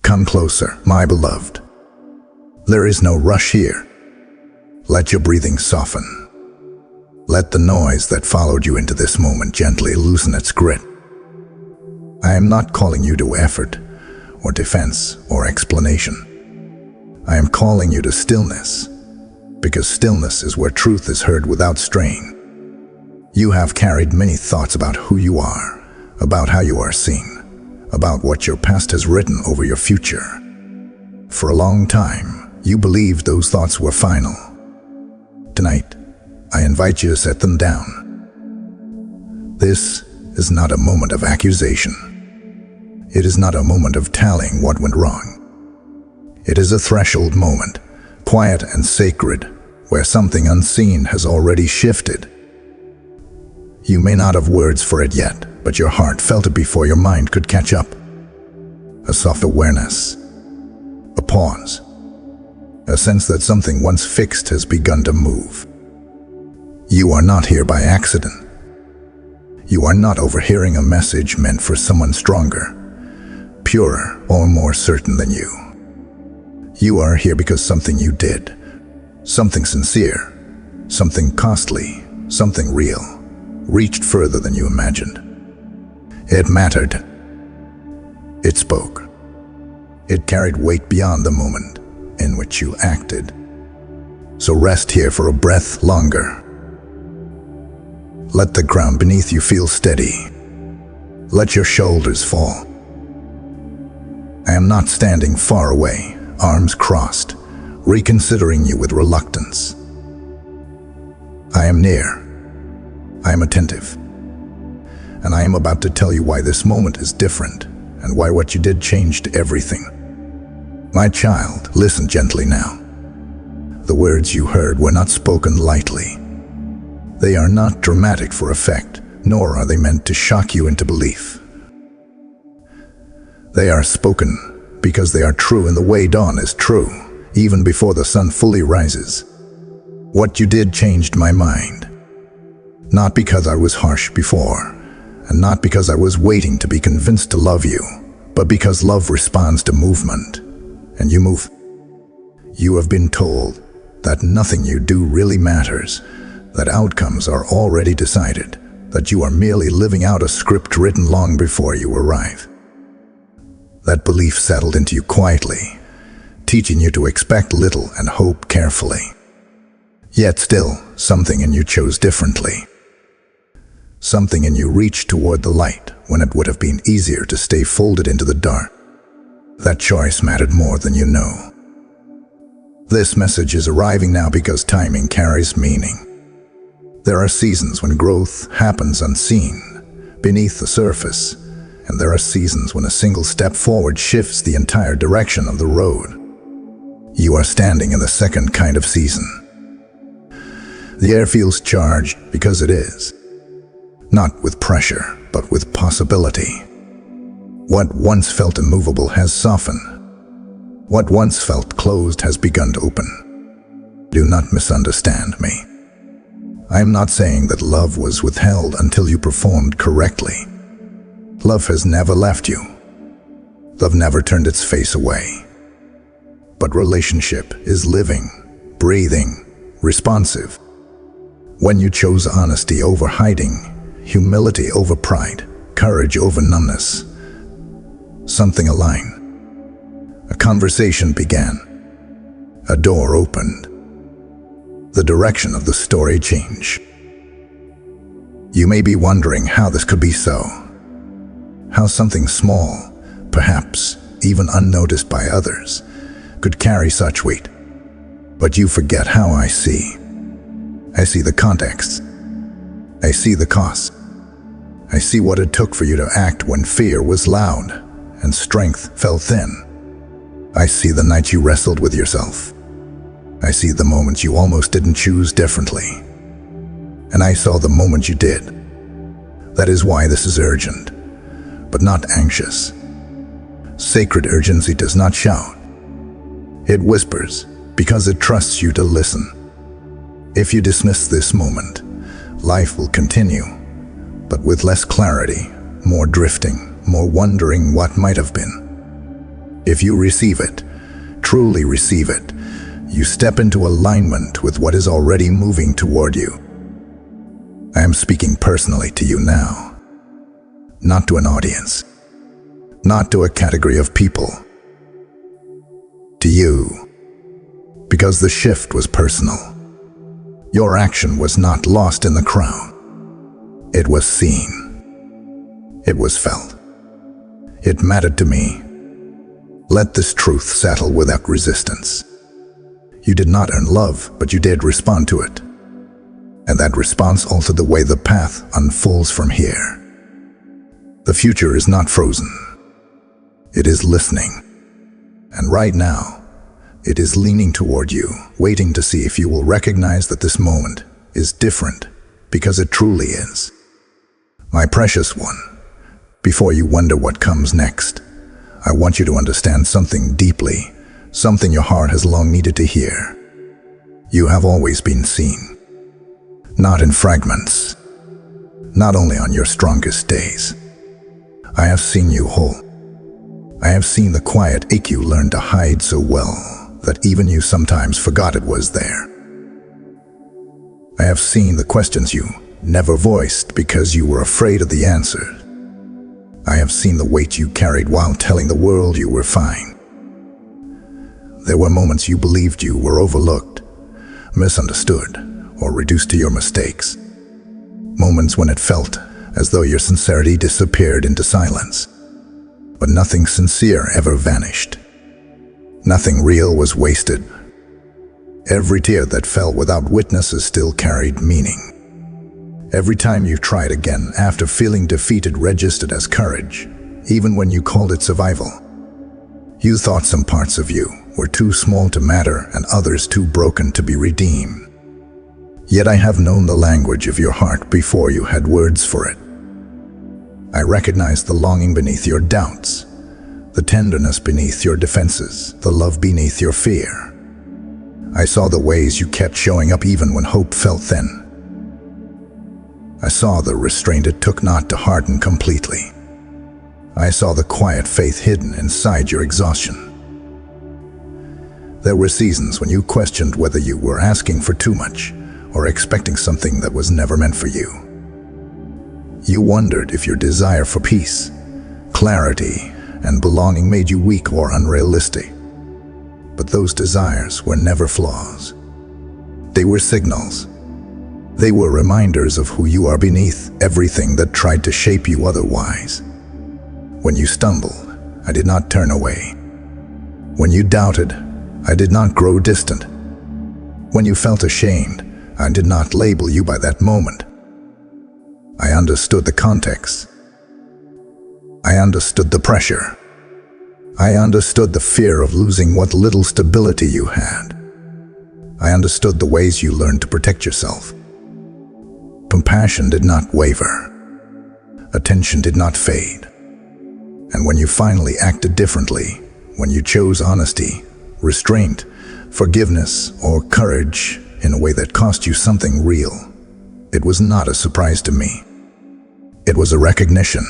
Come closer, my beloved. There is no rush here. Let your breathing soften. Let the noise that followed you into this moment gently loosen its grip. I am not calling you to effort, or defense, or explanation. I am calling you to stillness, because stillness is where truth is heard without strain. You have carried many thoughts about who you are, about how you are seen, about what your past has written over your future. For a long time, you believed those thoughts were final. Tonight, I invite you to set them down. This is not a moment of accusation. It is not a moment of tallying what went wrong. It is a threshold moment, quiet and sacred, where something unseen has already shifted. You may not have words for it yet, but your heart felt it before your mind could catch up. A soft awareness, a pause, a sense that something once fixed has begun to move. You are not here by accident. You are not overhearing a message meant for someone stronger, purer, or more certain than you. You are here because something you did, something sincere, something costly, something real, reached further than you imagined. It mattered. It spoke. It carried weight beyond the moment in which you acted. So rest here for a breath longer. Let the ground beneath you feel steady. Let your shoulders fall. I am not standing far away, arms crossed, reconsidering you with reluctance. I am near. I am attentive. And I am about to tell you why this moment is different and why what you did changed everything. My child, listen gently now. The words you heard were not spoken lightly. They are not dramatic for effect, nor are they meant to shock you into belief. They are spoken because they are true in the way dawn is true, even before the sun fully rises. What you did changed my mind. Not because I was harsh before, and not because I was waiting to be convinced to love you, but because love responds to movement, and you move. You have been told that nothing you do really matters, that outcomes are already decided, that you are merely living out a script written long before you arrive. That belief settled into you quietly, teaching you to expect little and hope carefully. Yet still, something in you chose differently. Something in you reached toward the light when it would have been easier to stay folded into the dark. That choice mattered more than you know. This message is arriving now because timing carries meaning. There are seasons when growth happens unseen, beneath the surface, and there are seasons when a single step forward shifts the entire direction of the road. You are standing in the second kind of season. The air feels charged because it is. Not with pressure, but with possibility. What once felt immovable has softened. What once felt closed has begun to open. Do not misunderstand me. I am not saying that love was withheld until you performed correctly. Love has never left you. Love never turned its face away. But relationship is living, breathing, responsive. When you chose honesty over hiding, humility over pride, courage over numbness, something aligned. A conversation began. A door opened. The direction of the story changed. You may be wondering how this could be so. How something small, perhaps even unnoticed by others, could carry such weight. But you forget how I see. I see the context. I see the cost. I see what it took for you to act when fear was loud and strength fell thin. I see the night you wrestled with yourself. I see the moments you almost didn't choose differently. And I saw the moment you did. That is why this is urgent, but not anxious. Sacred urgency does not shout. It whispers because it trusts you to listen. If you dismiss this moment, life will continue, but with less clarity, more drifting, more wondering what might have been. If you receive it, truly receive it, you step into alignment with what is already moving toward you. I am speaking personally to you now, not to an audience, not to a category of people. To you, because the shift was personal. Your action was not lost in the crowd. It was seen. It was felt. It mattered to me. Let this truth settle without resistance. You did not earn love, but you did respond to it. And that response altered the way the path unfolds from here. The future is not frozen. It is listening. And right now, it is leaning toward you, waiting to see if you will recognize that this moment is different, because it truly is. My precious one, before you wonder what comes next, I want you to understand something deeply, something your heart has long needed to hear. You have always been seen, not in fragments, not only on your strongest days. I have seen you whole. I have seen the quiet ache you learned to hide so well that even you sometimes forgot it was there. I have seen the questions you never voiced because you were afraid of the answer. I have seen the weight you carried while telling the world you were fine. There were moments you believed you were overlooked, misunderstood, or reduced to your mistakes. Moments when it felt as though your sincerity disappeared into silence. But nothing sincere ever vanished. Nothing real was wasted. Every tear that fell without witnesses still carried meaning. Every time you tried again after feeling defeated registered as courage, even when you called it survival. You thought some parts of you were too small to matter and others too broken to be redeemed. Yet I have known the language of your heart before you had words for it. I recognized the longing beneath your doubts, the tenderness beneath your defenses, the love beneath your fear. I saw the ways you kept showing up even when hope felt thin. I saw the restraint it took not to harden completely. I saw the quiet faith hidden inside your exhaustion. There were seasons when you questioned whether you were asking for too much or expecting something that was never meant for you. You wondered if your desire for peace, clarity, and belonging made you weak or unrealistic. But those desires were never flaws. They were signals. They were reminders of who you are beneath everything that tried to shape you otherwise. When you stumbled, I did not turn away. When you doubted, I did not grow distant. When you felt ashamed, I did not label you by that moment. I understood the context. I understood the pressure. I understood the fear of losing what little stability you had. I understood the ways you learned to protect yourself. Compassion did not waver. Attention did not fade. And when you finally acted differently, when you chose honesty, restraint, forgiveness, or courage in a way that cost you something real, it was not a surprise to me. It was a recognition.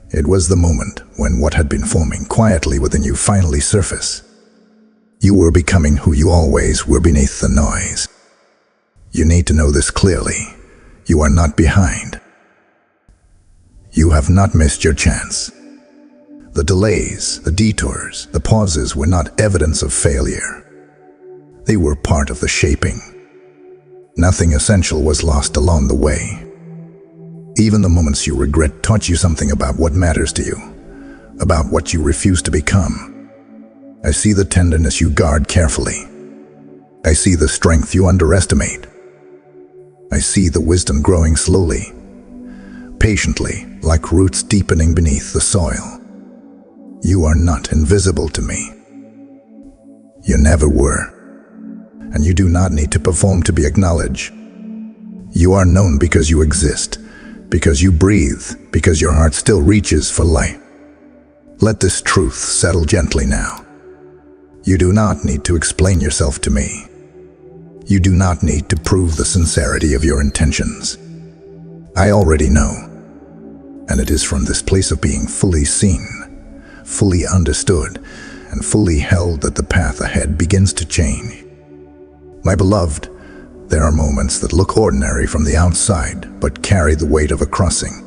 It was the moment when what had been forming quietly within you finally surfaced. You were becoming who you always were beneath the noise. You need to know this clearly. You are not behind. You have not missed your chance. The delays, the detours, the pauses were not evidence of failure. They were part of the shaping. Nothing essential was lost along the way. Even the moments you regret taught you something about what matters to you, about what you refuse to become. I see the tenderness you guard carefully. I see the strength you underestimate. I see the wisdom growing slowly, patiently, like roots deepening beneath the soil. You are not invisible to me. You never were. And you do not need to perform to be acknowledged. You are known because you exist, because you breathe, because your heart still reaches for light. Let this truth settle gently now. You do not need to explain yourself to me. You do not need to prove the sincerity of your intentions. I already know, and it is from this place of being fully seen, fully understood, and fully held that the path ahead begins to change. My beloved, there are moments that look ordinary from the outside, but carry the weight of a crossing.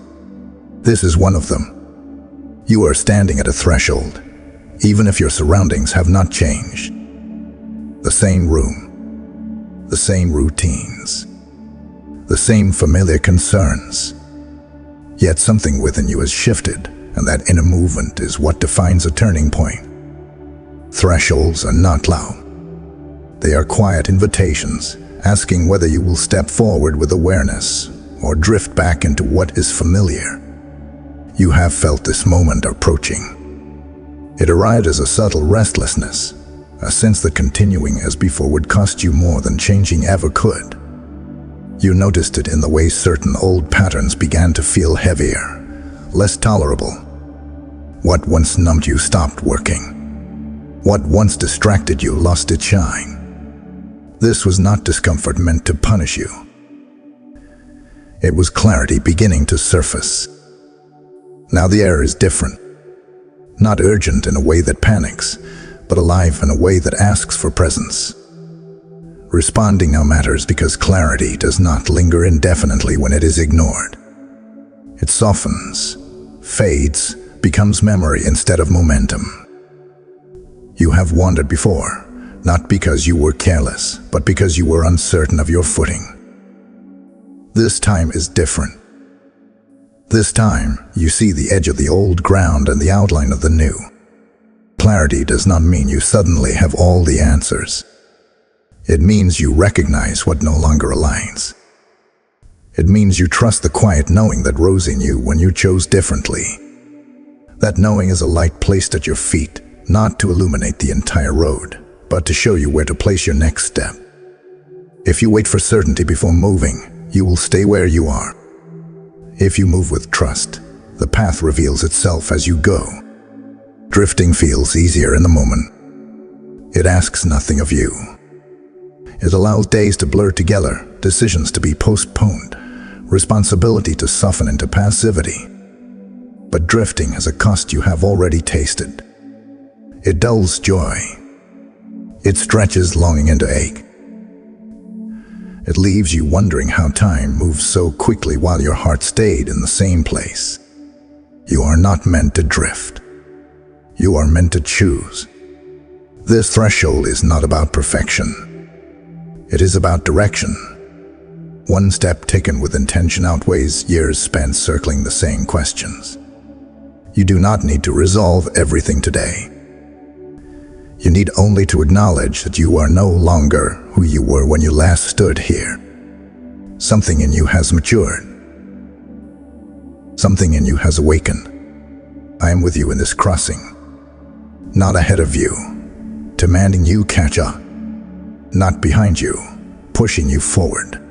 This is one of them. You are standing at a threshold, even if your surroundings have not changed. The same room, the same routines, the same familiar concerns. Yet something within you has shifted, and that inner movement is what defines a turning point. Thresholds are not loud. They are quiet invitations, asking whether you will step forward with awareness or drift back into what is familiar. You have felt this moment approaching. It arrived as a subtle restlessness, a sense that continuing as before would cost you more than changing ever could. You noticed it in the way certain old patterns began to feel heavier, less tolerable. What once numbed you stopped working. What once distracted you lost its shine. This was not discomfort meant to punish you. It was clarity beginning to surface. Now the air is different. Not urgent in a way that panics, but alive in a way that asks for presence. Responding now matters because clarity does not linger indefinitely when it is ignored. It softens, fades, becomes memory instead of momentum. You have wandered before, not because you were careless, but because you were uncertain of your footing. This time is different. This time, you see the edge of the old ground and the outline of the new. Clarity does not mean you suddenly have all the answers. It means you recognize what no longer aligns. It means you trust the quiet knowing that rose in you when you chose differently. That knowing is a light placed at your feet, not to illuminate the entire road, but to show you where to place your next step. If you wait for certainty before moving, you will stay where you are. If you move with trust, the path reveals itself as you go. Drifting feels easier in the moment. It asks nothing of you. It allows days to blur together, decisions to be postponed, responsibility to soften into passivity. But drifting has a cost you have already tasted. It dulls joy. It stretches longing into ache. It leaves you wondering how time moves so quickly while your heart stayed in the same place. You are not meant to drift. You are meant to choose. This threshold is not about perfection. It is about direction. One step taken with intention outweighs years spent circling the same questions. You do not need to resolve everything today. You need only to acknowledge that you are no longer who you were when you last stood here. Something in you has matured. Something in you has awakened. I am with you in this crossing, not ahead of you, demanding you catch up. Not behind you, pushing you forward.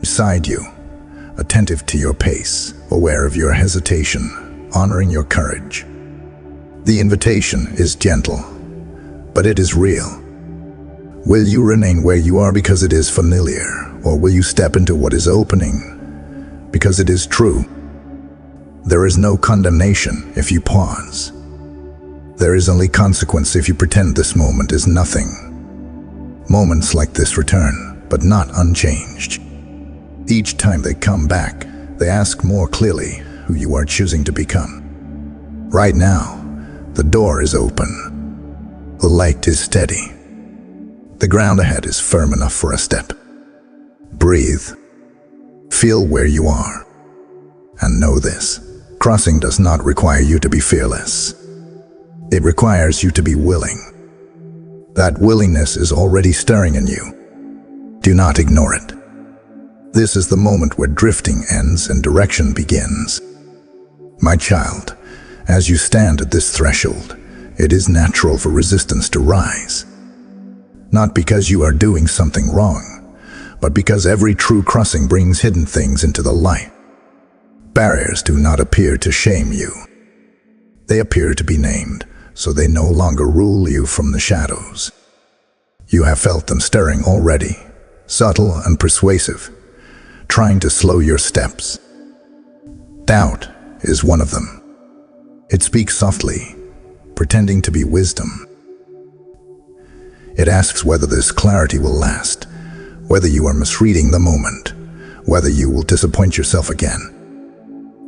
Beside you, attentive to your pace, aware of your hesitation, honoring your courage. The invitation is gentle, but it is real. Will you remain where you are because it is familiar, or will you step into what is opening because it is true? There is no condemnation if you pause. There is only consequence if you pretend this moment is nothing. Moments like this return, but not unchanged. Each time they come back, they ask more clearly who you are choosing to become. Right now, the door is open. The light is steady. The ground ahead is firm enough for a step. Breathe. Feel where you are. And know this: crossing does not require you to be fearless. It requires you to be willing. That willingness is already stirring in you. Do not ignore it. This is the moment where drifting ends and direction begins. My child, as you stand at this threshold, it is natural for resistance to rise. Not because you are doing something wrong, but because every true crossing brings hidden things into the light. Barriers do not appear to shame you. They appear to be named, so they no longer rule you from the shadows. You have felt them stirring already, subtle and persuasive, trying to slow your steps. Doubt is one of them. It speaks softly, pretending to be wisdom. It asks whether this clarity will last, whether you are misreading the moment, whether you will disappoint yourself again.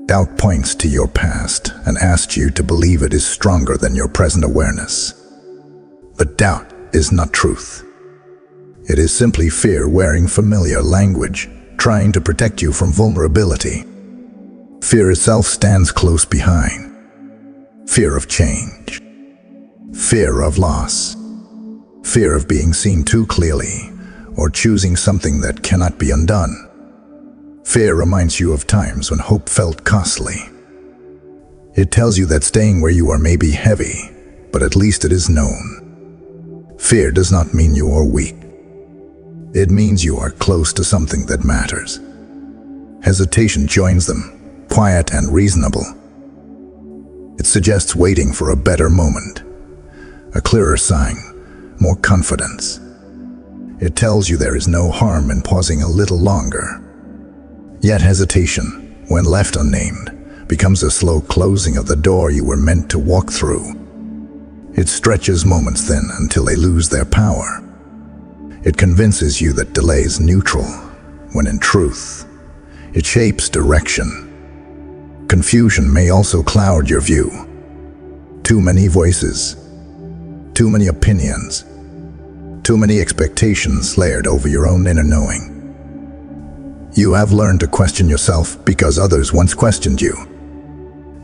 Doubt points to your past and asks you to believe it is stronger than your present awareness. But doubt is not truth. It is simply fear wearing familiar language, trying to protect you from vulnerability. Fear itself stands close behind. Fear of change. Fear of loss. Fear of being seen too clearly, or choosing something that cannot be undone. Fear reminds you of times when hope felt costly. It tells you that staying where you are may be heavy, but at least it is known. Fear does not mean you are weak. It means you are close to something that matters. Hesitation joins them, quiet and reasonable. It suggests waiting for a better moment, a clearer sign, more confidence. It tells you there is no harm in pausing a little longer. Yet hesitation, when left unnamed, becomes a slow closing of the door you were meant to walk through. It stretches moments then until they lose their power. It convinces you that delay is neutral, when in truth, it shapes direction. Confusion may also cloud your view. Too many voices, too many opinions, too many expectations layered over your own inner knowing. You have learned to question yourself because others once questioned you.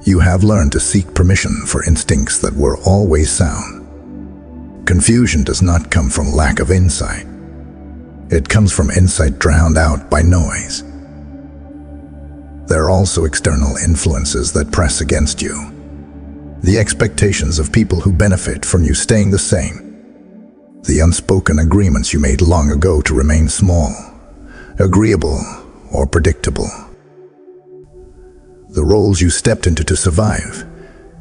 You have learned to seek permission for instincts that were always sound. Confusion does not come from lack of insight. It comes from insight drowned out by noise. There are also external influences that press against you. The expectations of people who benefit from you staying the same. The unspoken agreements you made long ago to remain small, agreeable, or predictable. The roles you stepped into to survive,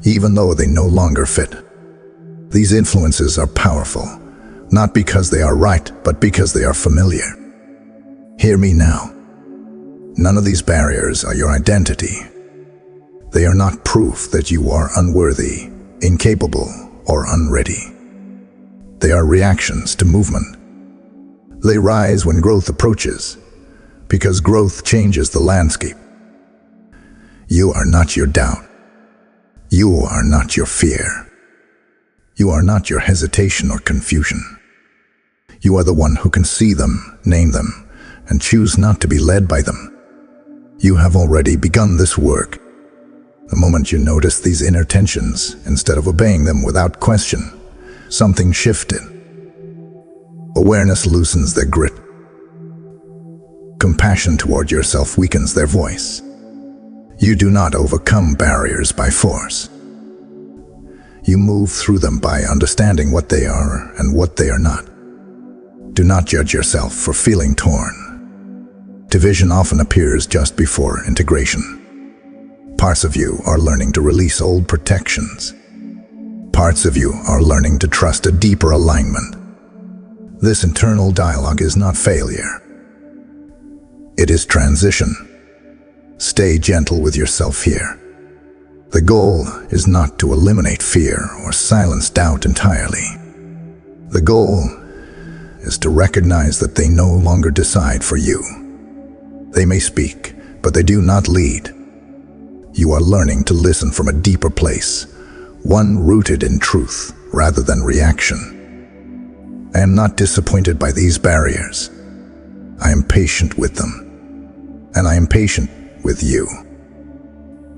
even though they no longer fit. These influences are powerful, not because they are right, but because they are familiar. Hear me now. None of these barriers are your identity. They are not proof that you are unworthy, incapable, or unready. They are reactions to movement. They rise when growth approaches, because growth changes the landscape. You are not your doubt. You are not your fear. You are not your hesitation or confusion. You are the one who can see them, name them, and choose not to be led by them. You have already begun this work. The moment you notice these inner tensions, instead of obeying them without question, something shifted. Awareness loosens their grip. Compassion toward yourself weakens their voice. You do not overcome barriers by force. You move through them by understanding what they are and what they are not. Do not judge yourself for feeling torn. Division often appears just before integration. Parts of you are learning to release old protections. Parts of you are learning to trust a deeper alignment. This internal dialogue is not failure. It is transition. Stay gentle with yourself here. The goal is not to eliminate fear or silence doubt entirely. The goal is to recognize that they no longer decide for you. They may speak, but they do not lead. You are learning to listen from a deeper place, one rooted in truth rather than reaction. I am not disappointed by these barriers. I am patient with them. And I am patient with you.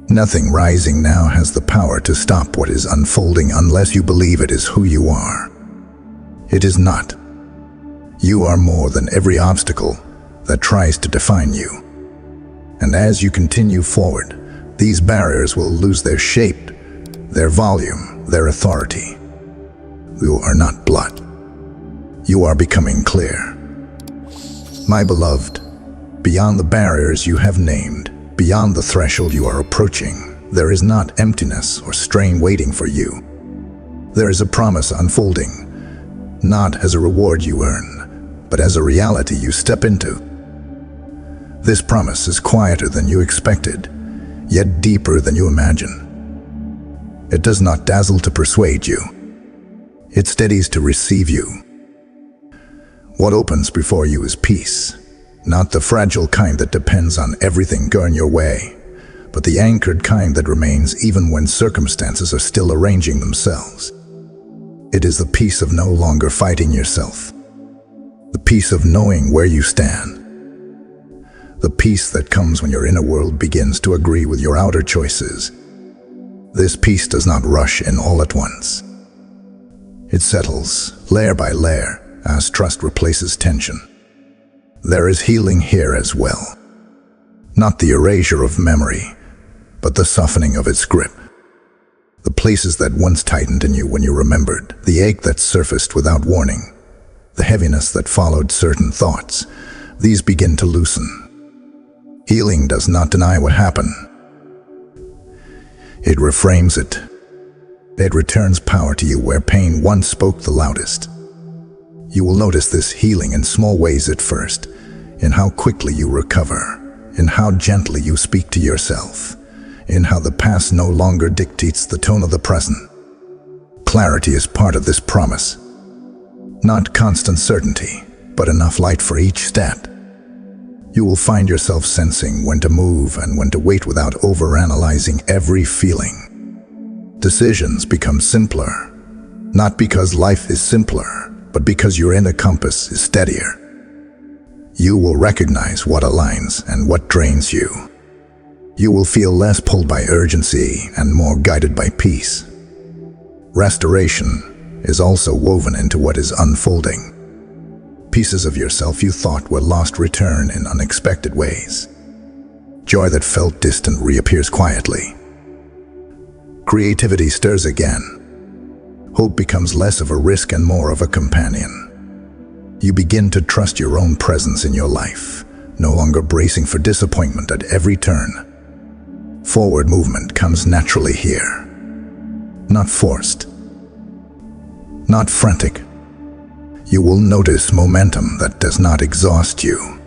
Nothing rising now has the power to stop what is unfolding unless you believe it is who you are. It is not. You are more than every obstacle that tries to define you. And as you continue forward, these barriers will lose their shape, their volume, their authority. You are not blood. You are becoming clear. My beloved, beyond the barriers you have named, beyond the threshold you are approaching, there is not emptiness or strain waiting for you. There is a promise unfolding, not as a reward you earn, but as a reality you step into. This promise is quieter than you expected, yet deeper than you imagine. It does not dazzle to persuade you. It steadies to receive you. What opens before you is peace, not the fragile kind that depends on everything going your way, but the anchored kind that remains even when circumstances are still arranging themselves. It is the peace of no longer fighting yourself, the peace of knowing where you stand, the peace that comes when your inner world begins to agree with your outer choices. This peace does not rush in all at once. It settles, layer by layer, as trust replaces tension. There is healing here as well. Not the erasure of memory, but the softening of its grip. The places that once tightened in you when you remembered, the ache that surfaced without warning, the heaviness that followed certain thoughts, these begin to loosen. Healing does not deny what happened. It reframes it. It returns power to you where pain once spoke the loudest. You will notice this healing in small ways at first, in how quickly you recover, in how gently you speak to yourself, in how the past no longer dictates the tone of the present. Clarity is part of this promise. Not constant certainty, but enough light for each step. You will find yourself sensing when to move and when to wait without overanalyzing every feeling. Decisions become simpler, not because life is simpler, but because your inner compass is steadier. You will recognize what aligns and what drains you. You will feel less pulled by urgency and more guided by peace. Restoration is also woven into what is unfolding. Pieces of yourself you thought were lost return in unexpected ways. Joy that felt distant reappears quietly. Creativity stirs again. Hope becomes less of a risk and more of a companion. You begin to trust your own presence in your life, no longer bracing for disappointment at every turn. Forward movement comes naturally here. Not forced. Not frantic. You will notice momentum that does not exhaust you.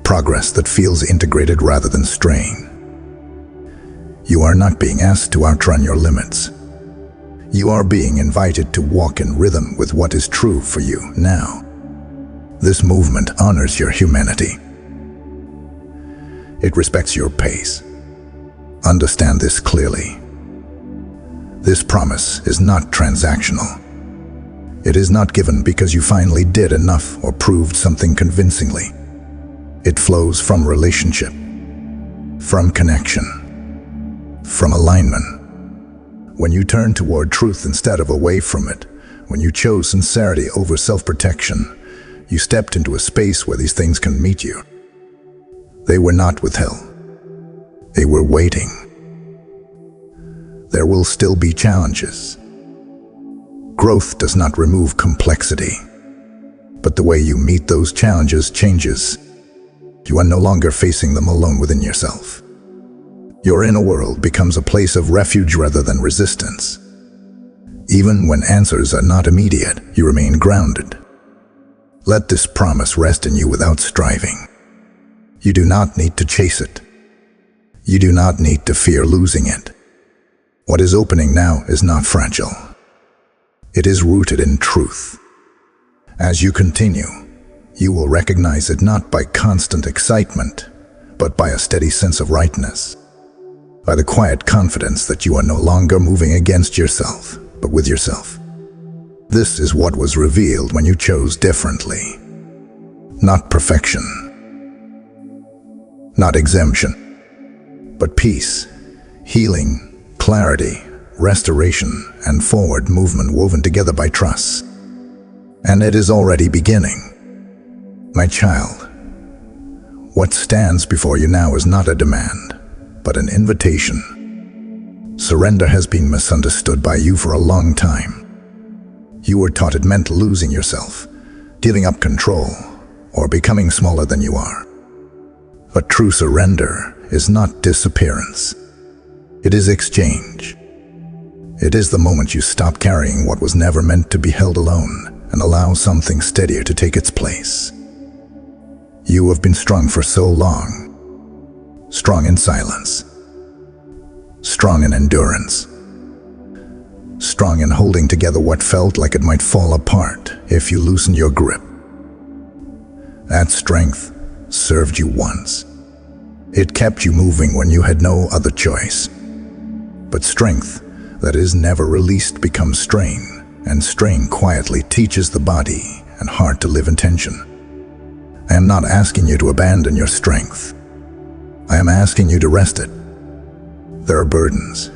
Progress that feels integrated rather than strain. You are not being asked to outrun your limits. You are being invited to walk in rhythm with what is true for you now. This movement honors your humanity. It respects your pace. Understand this clearly. This promise is not transactional. It is not given because you finally did enough or proved something convincingly. It flows from relationship, from connection, from alignment. When you turn toward truth instead of away from it, when you chose sincerity over self-protection, you stepped into a space where these things can meet you. They were not withheld. They were waiting. There will still be challenges. Growth does not remove complexity, but the way you meet those challenges changes. You are no longer facing them alone within yourself. Your inner world becomes a place of refuge rather than resistance. Even when answers are not immediate, you remain grounded. Let this promise rest in you without striving. You do not need to chase it. You do not need to fear losing it. What is opening now is not fragile. It is rooted in truth. As you continue, you will recognize it not by constant excitement, but by a steady sense of rightness, by the quiet confidence that you are no longer moving against yourself, but with yourself. This is what was revealed when you chose differently. Not perfection, not exemption, but peace, healing, clarity, restoration, and forward movement woven together by trust. And it is already beginning. My child, what stands before you now is not a demand, but an invitation. Surrender has been misunderstood by you for a long time. You were taught it meant losing yourself, giving up control, or becoming smaller than you are. But true surrender is not disappearance. It is exchange. It is the moment you stop carrying what was never meant to be held alone and allow something steadier to take its place. You have been strong for so long. Strong in silence. Strong in endurance. strong in holding together what felt like it might fall apart if you loosened your grip. That strength served you once. It kept you moving when you had no other choice. But strength that is never released becomes strain, and strain quietly teaches the body and heart to live in tension. I am not asking you to abandon your strength. I am asking you to rest it. There are burdens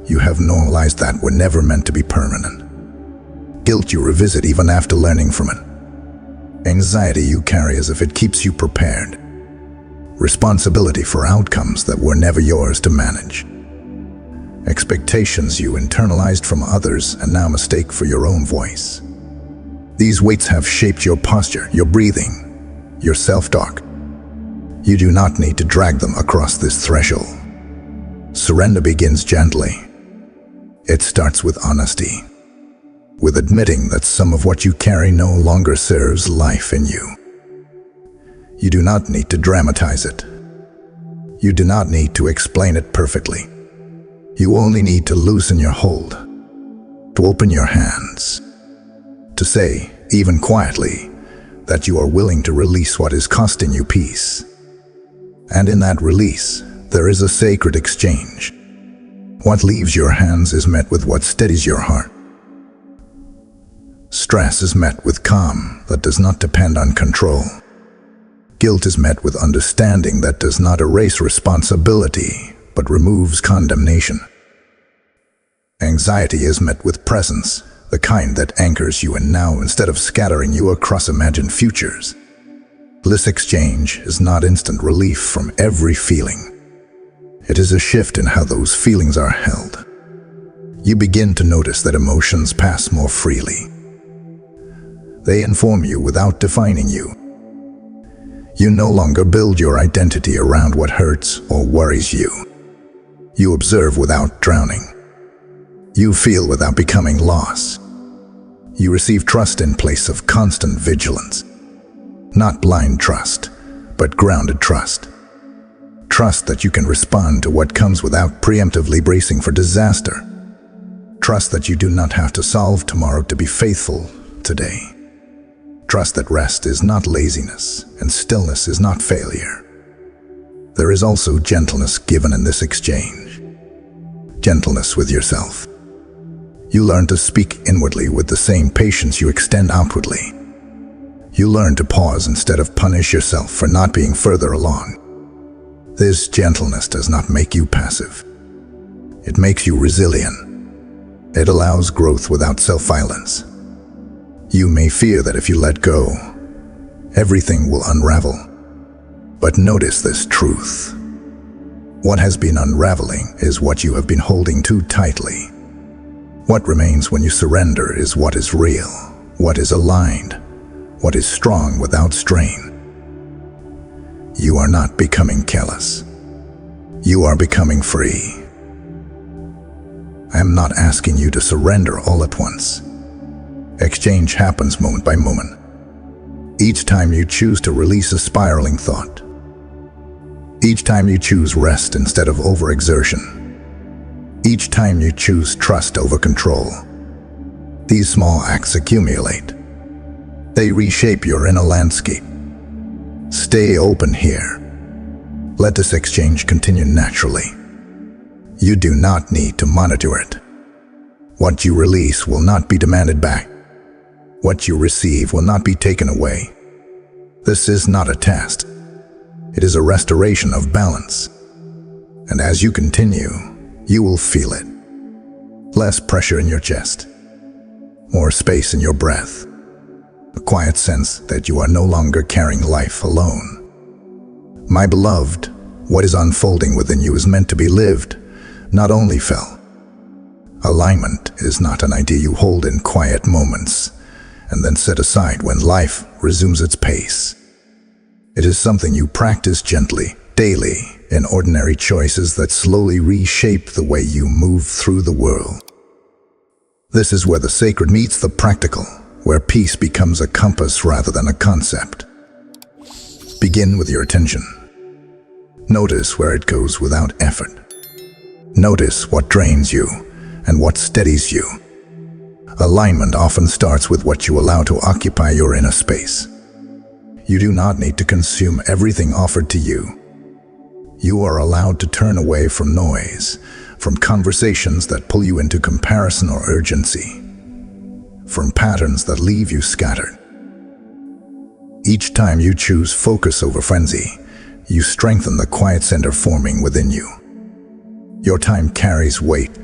you have normalized that were never meant to be permanent. Guilt you revisit even after learning from it. Anxiety you carry as if it keeps you prepared. Responsibility for outcomes that were never yours to manage. Expectations you internalized from others and now mistake for your own voice. These weights have shaped your posture, your breathing, your self-talk. You do not need to drag them across this threshold. Surrender begins gently. It starts with honesty, with admitting that some of what you carry no longer serves life in you. You do not need to dramatize it. You do not need to explain it perfectly. You only need to loosen your hold, to open your hands, to say, even quietly, that you are willing to release what is costing you peace. And in that release, there is a sacred exchange. What leaves your hands is met with what steadies your heart. Stress is met with calm that does not depend on control. Guilt is met with understanding that does not erase responsibility, but removes condemnation. Anxiety is met with presence, the kind that anchors you in now instead of scattering you across imagined futures. This exchange is not instant relief from every feeling. It is a shift in how those feelings are held. You begin to notice that emotions pass more freely. They inform you without defining you. You no longer build your identity around what hurts or worries you. You observe without drowning. You feel without becoming lost. You receive trust in place of constant vigilance. Not blind trust, but grounded trust. Trust that you can respond to what comes without preemptively bracing for disaster. Trust that you do not have to solve tomorrow to be faithful today. Trust that rest is not laziness and stillness is not failure. There is also gentleness given in this exchange. Gentleness with yourself. You learn to speak inwardly with the same patience you extend outwardly. You learn to pause instead of punish yourself for not being further along. This gentleness does not make you passive. It makes you resilient. It allows growth without self-violence. You may fear that if you let go, everything will unravel. But notice this truth. What has been unraveling is what you have been holding too tightly. What remains when you surrender is what is real, what is aligned, what is strong without strain. You are not becoming callous. You are becoming free. I am not asking you to surrender all at once. Exchange happens moment by moment. Each time you choose to release a spiraling thought. Each time you choose rest instead of overexertion. Each time you choose trust over control. These small acts accumulate. They reshape your inner landscape. Stay open here. Let this exchange continue naturally. You do not need to monitor it. What you release will not be demanded back. What you receive will not be taken away. This is not a test. It is a restoration of balance. And as you continue, you will feel it. Less pressure in your chest. More space in your breath. A quiet sense that you are no longer carrying life alone. My beloved, what is unfolding within you is meant to be lived, not only felt. Alignment is not an idea you hold in quiet moments and then set aside when life resumes its pace. It is something you practice gently, daily, in ordinary choices that slowly reshape the way you move through the world. This is where the sacred meets the practical, where peace becomes a compass rather than a concept. Begin with your attention. Notice where it goes without effort. Notice what drains you and what steadies you. Alignment often starts with what you allow to occupy your inner space. You do not need to consume everything offered to you. You are allowed to turn away from noise, from conversations that pull you into comparison or urgency, from patterns that leave you scattered. Each time you choose focus over frenzy, you strengthen the quiet center forming within you. Your time carries weight,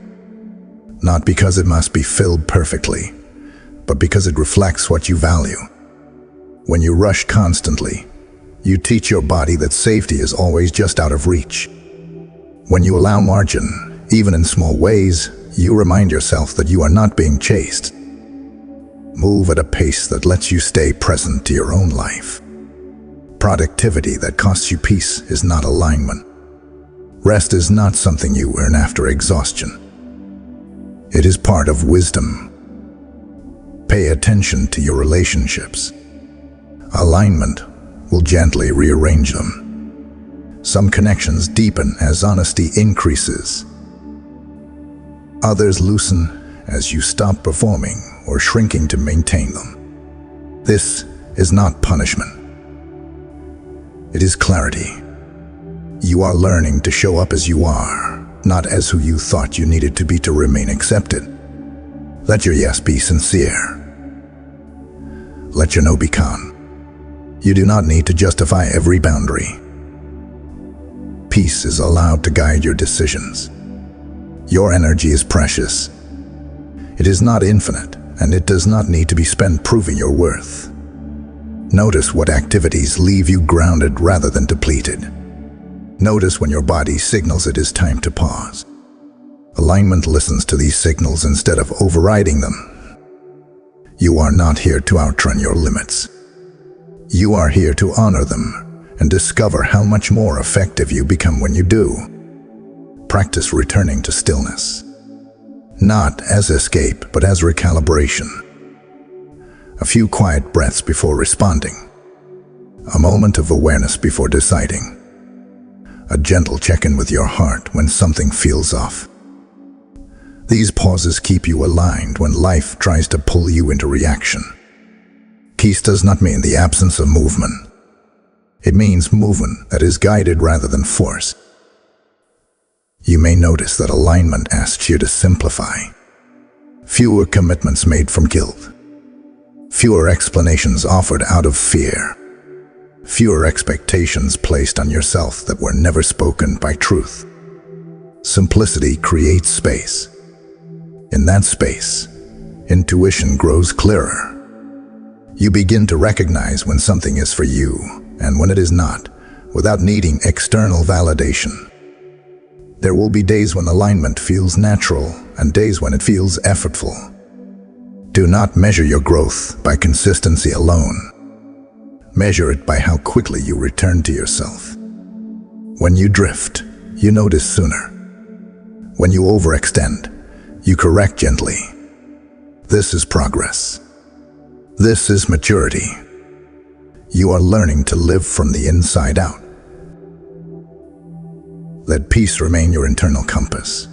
not because it must be filled perfectly, but because it reflects what you value. When you rush constantly, you teach your body that safety is always just out of reach. When you allow margin, even in small ways, you remind yourself that you are not being chased. Move at a pace that lets you stay present to your own life. Productivity that costs you peace is not alignment. Rest is not something you earn after exhaustion. It is part of wisdom. Pay attention to your relationships. Alignment will gently rearrange them. Some connections deepen as honesty increases. Others loosen as you stop performing or shrinking to maintain them. This is not punishment. It is clarity. You are learning to show up as you are, not as who you thought you needed to be to remain accepted. Let your yes be sincere. Let your no be kind. You do not need to justify every boundary. Peace is allowed to guide your decisions. Your energy is precious. It is not infinite, and it does not need to be spent proving your worth. Notice what activities leave you grounded rather than depleted. Notice when your body signals it is time to pause. Alignment listens to these signals instead of overriding them. You are not here to outrun your limits. You are here to honor them and discover how much more effective you become when you do. Practice returning to stillness, not as escape, but as recalibration. A few quiet breaths before responding. A moment of awareness before deciding. A gentle check-in with your heart when something feels off. These pauses keep you aligned when life tries to pull you into reaction. Peace does not mean the absence of movement. It means movement that is guided rather than forced. You may notice that alignment asks you to simplify. Fewer commitments made from guilt. Fewer explanations offered out of fear. Fewer expectations placed on yourself that were never spoken by truth. Simplicity creates space. In that space, intuition grows clearer. You begin to recognize when something is for you and when it is not, without needing external validation. There will be days when alignment feels natural and days when it feels effortful. Do not measure your growth by consistency alone. Measure it by how quickly you return to yourself. When you drift, you notice sooner. When you overextend, you correct gently. This is progress. This is maturity. You are learning to live from the inside out. Let peace remain your internal compass.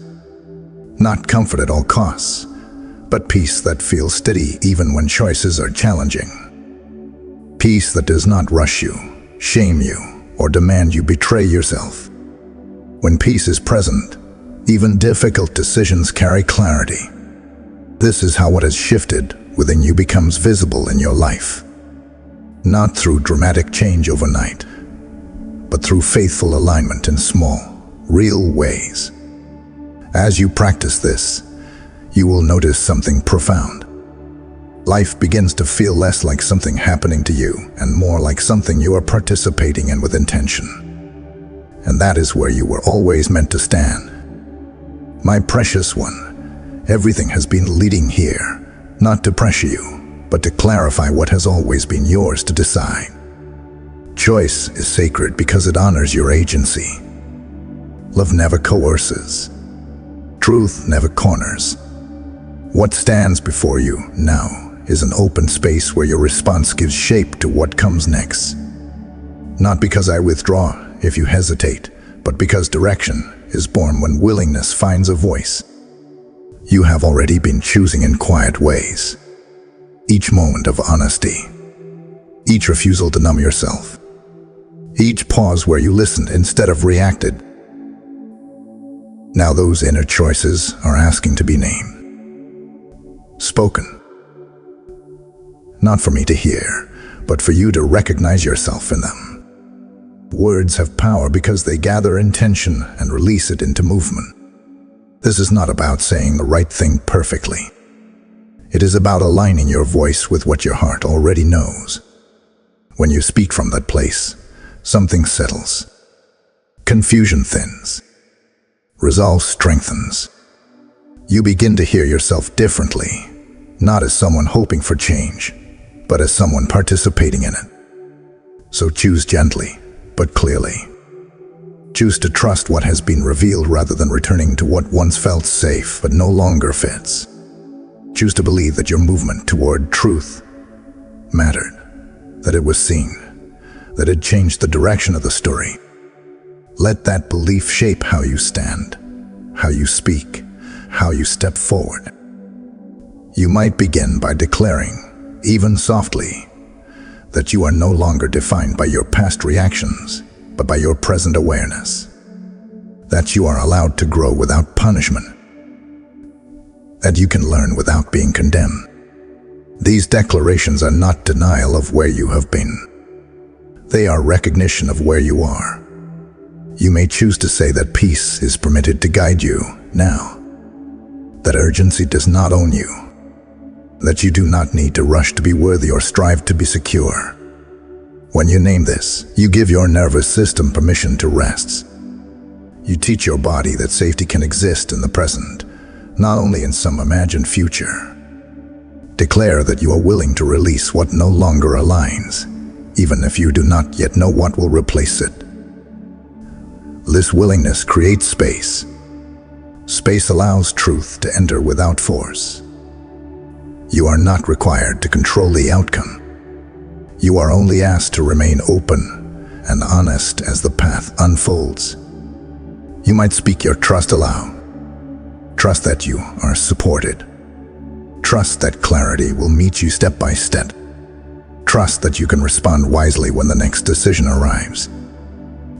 Not comfort at all costs, but peace that feels steady even when choices are challenging. Peace that does not rush you, shame you, or demand you betray yourself. When peace is present, even difficult decisions carry clarity. This is how what has shifted within you becomes visible in your life. Not through dramatic change overnight, but through faithful alignment in small, real ways. As you practice this, you will notice something profound. Life begins to feel less like something happening to you and more like something you are participating in with intention. And that is where you were always meant to stand. My precious one, everything has been leading here, not to pressure you, but to clarify what has always been yours to decide. Choice is sacred because it honors your agency. Love never coerces. Truth never corners. What stands before you now is an open space where your response gives shape to what comes next. Not because I withdraw if you hesitate, but because direction is born when willingness finds a voice. You have already been choosing in quiet ways. Each moment of honesty, each refusal to numb yourself, each pause where you listened instead of reacted. Now those inner choices are asking to be named, spoken. Not for me to hear, but for you to recognize yourself in them. Words have power because they gather intention and release it into movement. This is not about saying the right thing perfectly. It is about aligning your voice with what your heart already knows. When you speak from that place, something settles. Confusion thins. Resolve strengthens. You begin to hear yourself differently, not as someone hoping for change, but as someone participating in it. So choose gently, but clearly. Choose to trust what has been revealed rather than returning to what once felt safe but no longer fits. Choose to believe that your movement toward truth mattered, that it was seen, that it changed the direction of the story. Let that belief shape how you stand, how you speak, how you step forward. You might begin by declaring, even softly, that you are no longer defined by your past reactions, but by your present awareness. That you are allowed to grow without punishment. That you can learn without being condemned. These declarations are not denial of where you have been. They are recognition of where you are. You may choose to say that peace is permitted to guide you now. That urgency does not own you. That you do not need to rush to be worthy or strive to be secure. When you name this, you give your nervous system permission to rest. You teach your body that safety can exist in the present, not only in some imagined future. Declare that you are willing to release what no longer aligns, even if you do not yet know what will replace it. This willingness creates space. Space allows truth to enter without force. You are not required to control the outcome. You are only asked to remain open and honest as the path unfolds. You might speak your trust aloud. Trust that you are supported. Trust that clarity will meet you step by step. Trust that you can respond wisely when the next decision arrives.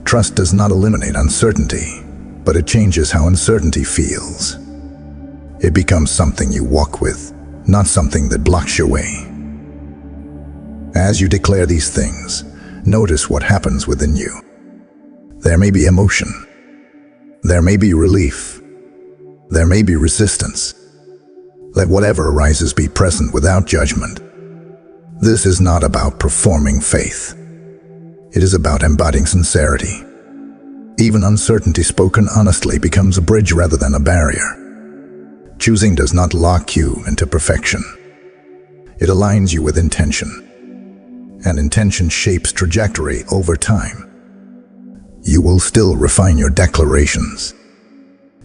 Trust does not eliminate uncertainty, but it changes how uncertainty feels. It becomes something you walk with, not something that blocks your way. As you declare these things, notice what happens within you. There may be emotion. There may be relief. There may be resistance. Let whatever arises be present without judgment. This is not about performing faith. It is about embodying sincerity. Even uncertainty spoken honestly becomes a bridge rather than a barrier. Choosing does not lock you into perfection. It aligns you with intention. And intention shapes trajectory over time. You will still refine your declarations.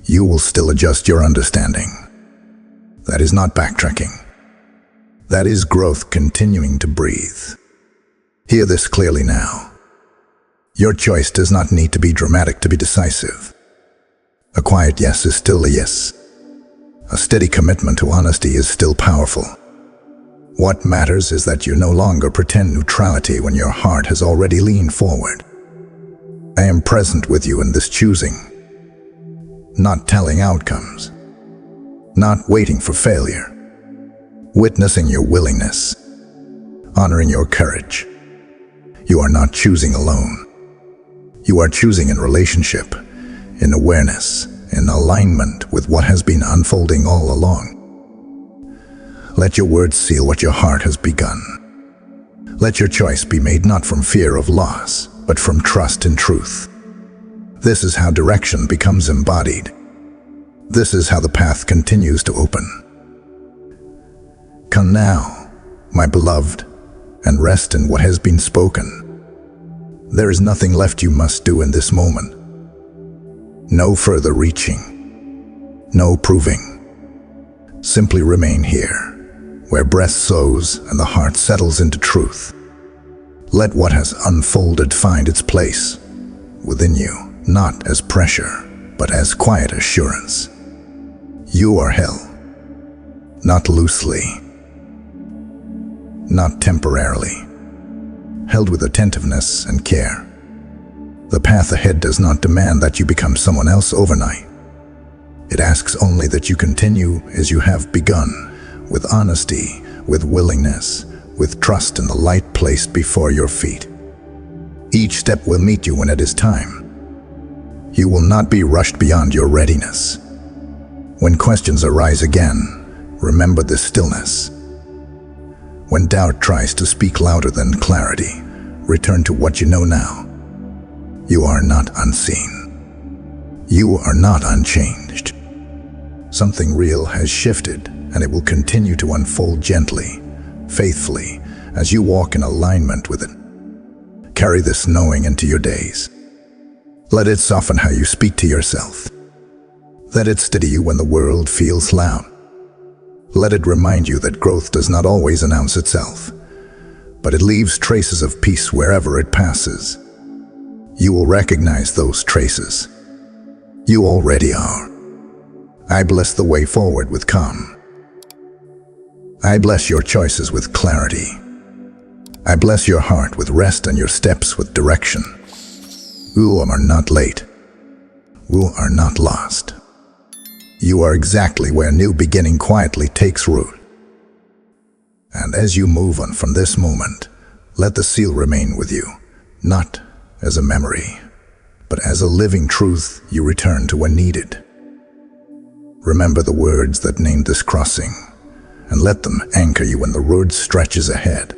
You will still adjust your understanding. That is not backtracking. That is growth continuing to breathe. Hear this clearly now. Your choice does not need to be dramatic to be decisive. A quiet yes is still a yes. A steady commitment to honesty is still powerful. What matters is that you no longer pretend neutrality when your heart has already leaned forward. I am present with you in this choosing, not telling outcomes, not waiting for failure, witnessing your willingness, honoring your courage. You are not choosing alone. You are choosing in relationship, in awareness, in alignment with what has been unfolding all along. Let your words seal what your heart has begun. Let your choice be made not from fear of loss, but from trust in truth. This is how direction becomes embodied. This is how the path continues to open. Come now, my beloved, and rest in what has been spoken. There is nothing left you must do in this moment. No further reaching, no proving. Simply remain here, where breath sows and the heart settles into truth. Let what has unfolded find its place within you, not as pressure, but as quiet assurance. You are held. Not loosely, not temporarily, held with attentiveness and care. The path ahead does not demand that you become someone else overnight. It asks only that you continue as you have begun, with honesty, with willingness, with trust in the light placed before your feet. Each step will meet you when it is time. You will not be rushed beyond your readiness. When questions arise again, remember this stillness. When doubt tries to speak louder than clarity, return to what you know now. You are not unseen. You are not unchanged. Something real has shifted, and it will continue to unfold gently, faithfully, as you walk in alignment with it. Carry this knowing into your days. Let it soften how you speak to yourself. Let it steady you when the world feels loud. Let it remind you that growth does not always announce itself, but it leaves traces of peace wherever it passes. You will recognize those traces. You already are. I bless the way forward with calm. I bless your choices with clarity. I bless your heart with rest and your steps with direction. You are not late. You are not lost. You are exactly where new beginning quietly takes root. And as you move on from this moment, let the seal remain with you, not as a memory, but as a living truth you return to when needed. Remember the words that named this crossing, and let them anchor you when the road stretches ahead.